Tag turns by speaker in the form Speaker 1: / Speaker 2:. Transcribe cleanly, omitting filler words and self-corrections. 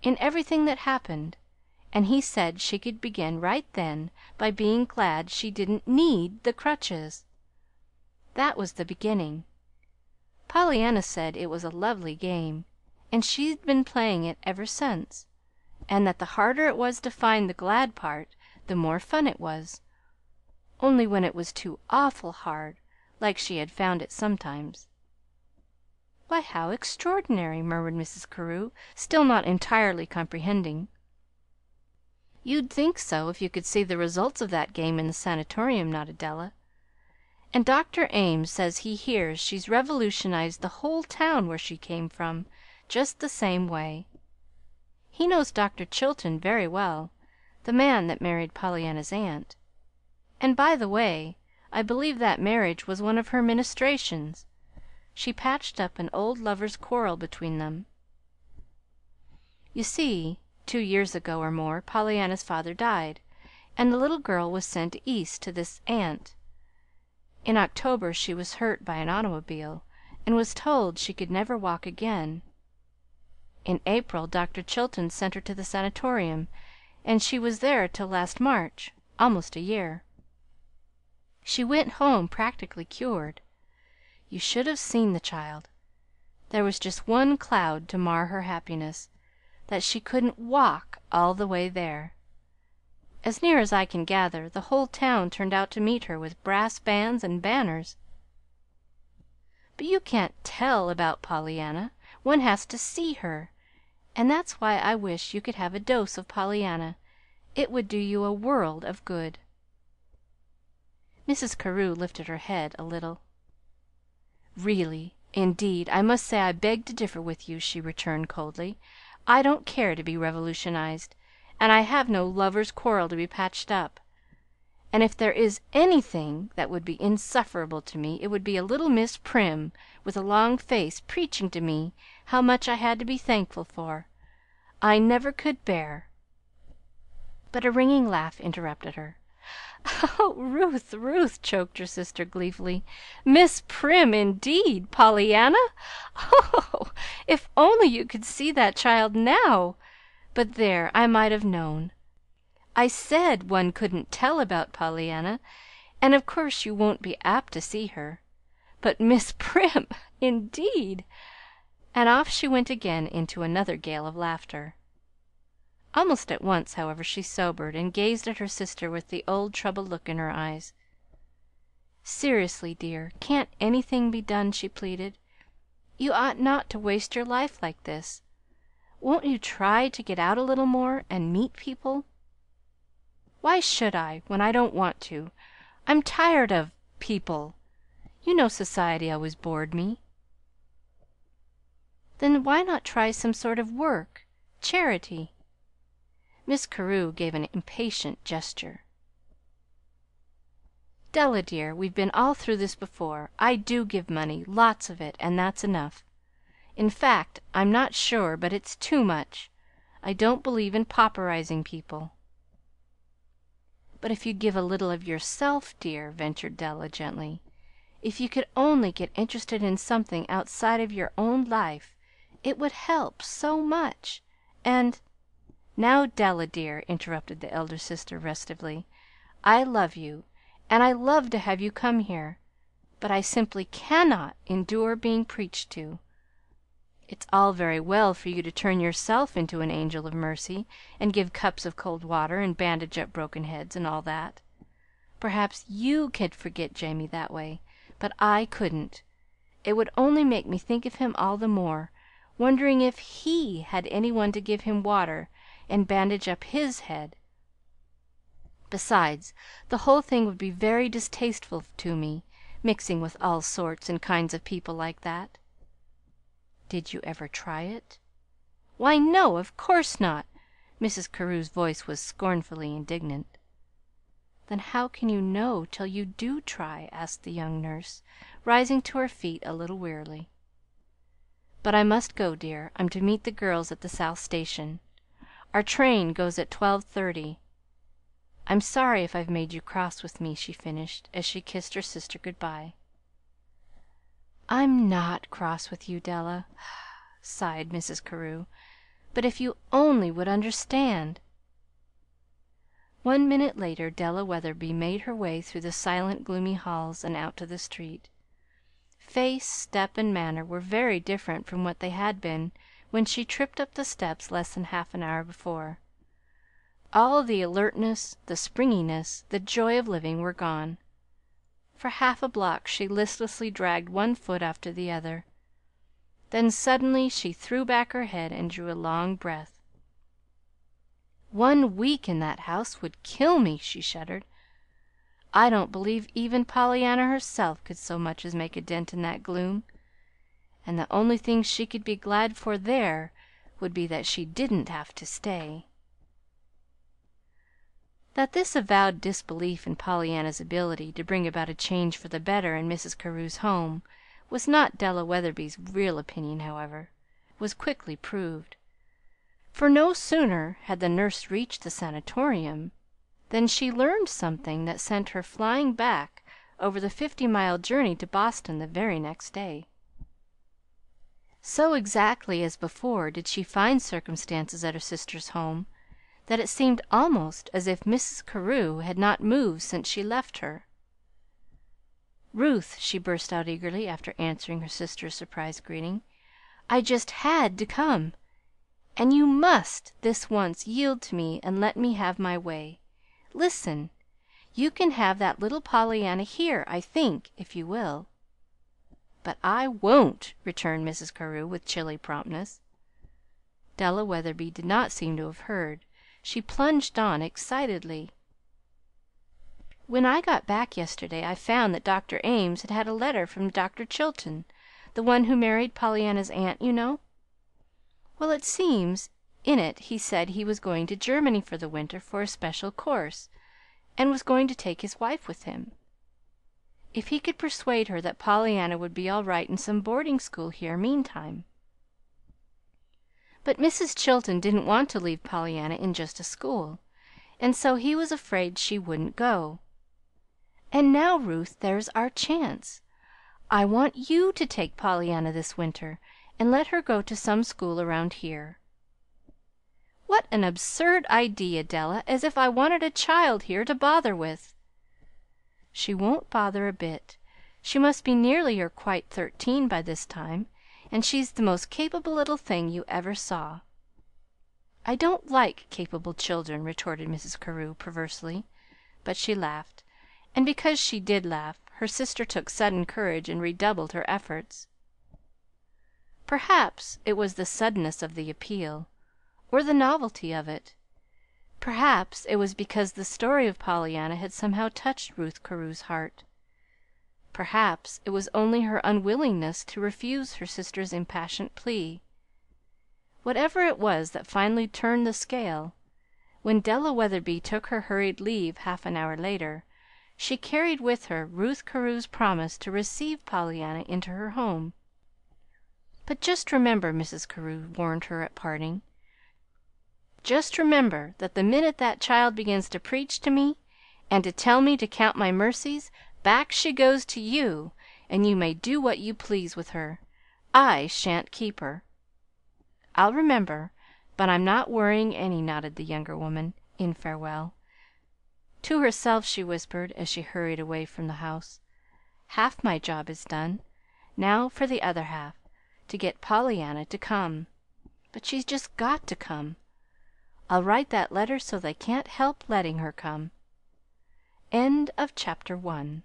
Speaker 1: in everything that happened, and he said she could begin right then by being glad she didn't need the crutches. That was the beginning. Pollyanna said it was a lovely game, and she'd been playing it ever since, and that the harder it was to find the glad part, the more fun it was, only when it was too awful hard, like she had found it sometimes. "Why, how extraordinary!" murmured Mrs. Carew, still not entirely comprehending. "You'd think so if you could see the results of that game in the Sanatorium," nodded Della. "And Dr. Ames says he hears she's revolutionized the whole town where she came from, just the same way. He knows Dr. Chilton very well, the man that married Pollyanna's aunt. And, by the way, I believe that marriage was one of her ministrations. She patched up an old lovers' quarrel between them. You see, 2 years ago or more Pollyanna's father died, and the little girl was sent East to this aunt. In October she was hurt by an automobile, and was told she could never walk again. In April Dr. Chilton sent her to the Sanatorium, and she was there till last March, almost a year. She went home practically cured. You should have seen the child. There was just one cloud to mar her happiness, that she couldn't walk all the way there. As near as I can gather, the whole town turned out to meet her with brass bands and banners. But you can't tell about Pollyanna. One has to see her, and that's why I wish you could have a dose of Pollyanna. It would do you a world of good." Mrs. Carew lifted her head a little. "Really, indeed, I must say I beg to differ with you," she returned coldly. "I don't care to be revolutionized, and I have no lover's quarrel to be patched up. And if there is anything that would be insufferable to me, it would be a little Miss Prim with a long face preaching to me how much I had to be thankful for. I never could bear " But a ringing laugh interrupted her. "Oh, Ruth, Ruth!" choked her sister gleefully. "Miss Prim, indeed! Pollyanna? Oh, if only you could see that child now! But there, I might have known. I said one couldn't tell about Pollyanna, and of course you won't be apt to see her. But Miss Prim, indeed!" And off she went again into another gale of laughter. Almost at once, however, she sobered, and gazed at her sister with the old troubled look in her eyes. "Seriously, dear, can't anything be done?" she pleaded. "You ought not to waste your life like this. Won't you try to get out a little more, and meet people?" "Why should I, when I don't want to? I'm tired of people. You know society always bored me." "Then why not try some sort of work charity?" Miss Carew gave an impatient gesture. "Della, dear, we've been all through this before. I do give money, lots of it, and that's enough. In fact, I'm not sure but it's too much. I don't believe in pauperizing people." "But if you'd give a little of yourself, dear," ventured Della, gently. "If you could only get interested in something outside of your own life, it would help so much. And "Now, Della, dear," interrupted the elder sister restively, "I love you, and I love to have you come here, but I simply cannot endure being preached to. It's all very well for you to turn yourself into an angel of mercy, and give cups of cold water and bandage up broken heads, and all that. Perhaps you could forget Jamie that way, but I couldn't. It would only make me think of him all the more, wondering if he had any one to give him water and bandage up his head. Besides, the whole thing would be very distasteful to me, mixing with all sorts and kinds of people like that." "Did you ever try it?" "Why, no, of course not!" Mrs. Carew's voice was scornfully indignant. "Then how can you know till you do try?" asked the young nurse, rising to her feet a little wearily. "But I must go, dear. I'm to meet the girls at the South Station. Our train goes at 12:30. I'm sorry if I've made you cross with me," she finished, as she kissed her sister good bye. "I'm not cross with you, Della," sighed Mrs. Carew. But if you only would understand!" 1 minute later Della Wetherby made her way through the silent, gloomy halls and out to the street. Face, step, and manner were very different from what they had been when she tripped up the steps less than half an hour before. All the alertness, the springiness, the joy of living were gone. For half a block she listlessly dragged one foot after the other. Then suddenly she threw back her head and drew a long breath. "1 week in that house would kill me," she shuddered. "I don't believe even Pollyanna herself could so much as make a dent in that gloom. And the only thing she could be glad for there would be that she didn't have to stay." That this avowed disbelief in Pollyanna's ability to bring about a change for the better in Mrs. Carew's home was not Della Wetherby's real opinion, however, was quickly proved. For no sooner had the nurse reached the Sanatorium than she learned something that sent her flying back over the 50-mile journey to Boston the very next day. So exactly as before did she find circumstances at her sister's home that it seemed almost as if Mrs. Carew had not moved since she left her. "Ruth," she burst out eagerly, after answering her sister's surprised greeting, "I just HAD to come! And you must, this once, yield to me and let me have my way. Listen! You can have that little Pollyanna here, I think, if you will." "But I won't," returned Mrs. Carew, with chilly promptness. Della Wetherby did not seem to have heard. She plunged on excitedly. "When I got back yesterday I found that Dr. Ames had had a letter from Dr. Chilton, the one who married Pollyanna's aunt, you know. Well, it seems in it he said he was going to Germany for the winter for a special course, and was going to take his wife with him, if he could persuade her that Pollyanna would be all right in some boarding school here meantime. But Mrs. Chilton didn't want to leave Pollyanna in just a school, and so he was afraid she wouldn't go. And now, Ruth, there's our chance. I want you to take Pollyanna this winter and let her go to some school around here." "What an absurd idea, Della! As if I wanted a child here to bother with!" "She won't bother a bit. She must be nearly or quite 13 by this time, and she's the most capable little thing you ever saw." "I don't like capable children," retorted Mrs. Carew, perversely; but she laughed, and because she did laugh, her sister took sudden courage and redoubled her efforts. Perhaps it was the suddenness of the appeal, or the novelty of it. Perhaps it was because the story of Pollyanna had somehow touched Ruth Carew's heart. Perhaps it was only her unwillingness to refuse her sister's impassioned plea. Whatever it was that finally turned the scale, when Della Wetherby took her hurried leave half an hour later, she carried with her Ruth Carew's promise to receive Pollyanna into her home. "But just remember," Mrs. Carew warned her at parting, "just remember that the minute that child begins to preach to me, and to tell me to count my mercies, back she goes to you, and you may do what you please with her. I shan't keep her." "I'll remember, but I'm not worrying any," nodded the younger woman, in farewell. To herself she whispered, as she hurried away from the house, "Half my job is done. Now for the other half, to get Pollyanna to come. But she's just got to come. I'll write that letter so they can't help letting her come." End of Chapter 1.